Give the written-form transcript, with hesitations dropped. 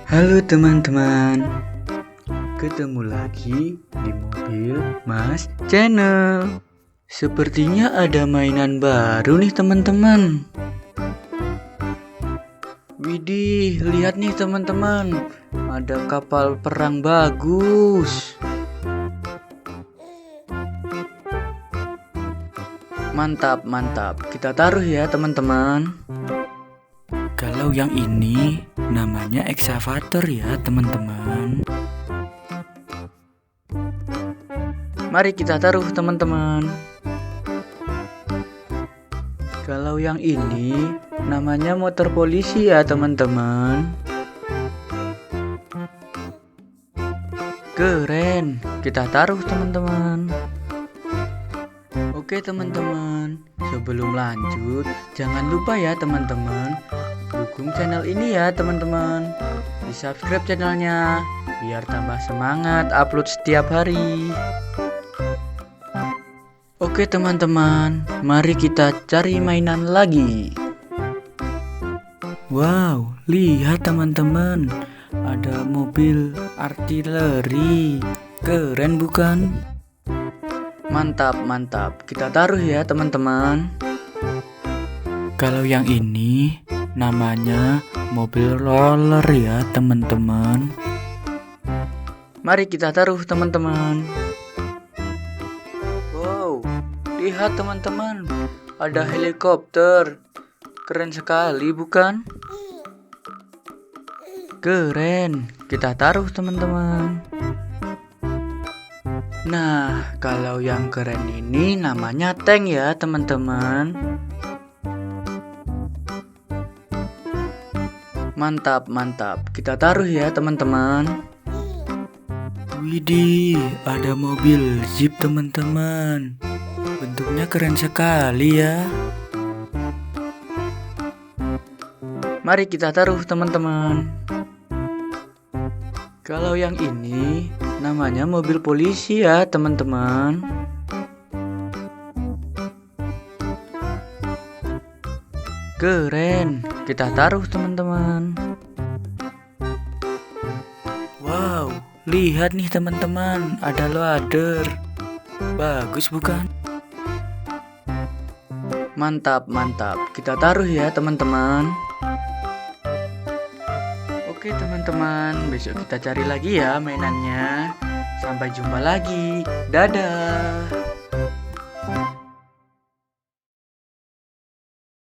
Halo teman-teman, ketemu lagi di mobil Mas Channel. Sepertinya ada mainan baru nih teman-teman. Widih, lihat nih teman-teman, ada kapal perang bagus. Mantap, mantap. Kita taruh ya teman-teman. Kalau yang ini namanya ekskavator ya teman-teman. Mari kita taruh teman-teman. Kalau yang ini namanya motor polisi ya teman-teman. Keren, kita taruh teman-teman. Oke teman-teman, sebelum lanjut jangan lupa ya teman-teman, dukung channel ini ya teman-teman. Di subscribe channelnya biar tambah semangat upload setiap hari. Oke teman-teman, mari kita cari mainan lagi. Wow, lihat teman-teman, ada mobil artileri. Keren bukan? Mantap, mantap. Kita taruh ya teman-teman. Kalau yang ini namanya mobil roller ya teman-teman. Mari kita taruh teman-teman. Wow, lihat teman-teman, ada helikopter. Keren sekali bukan? Keren, kita taruh teman-teman. Nah, kalau yang keren ini namanya tank ya teman-teman. Mantap, mantap. Kita taruh ya teman-teman. Widih, ada mobil jeep teman-teman. Bentuknya keren sekali ya. Mari kita taruh teman-teman. Kalau yang ini namanya mobil polisi ya teman-teman. Keren, kita taruh teman-teman. Wow, lihat nih teman-teman, ada loader. Bagus bukan? Mantap, mantap. Kita taruh ya teman-teman. Oke teman-teman, besok kita cari lagi ya mainannya. Sampai jumpa lagi. Dadah.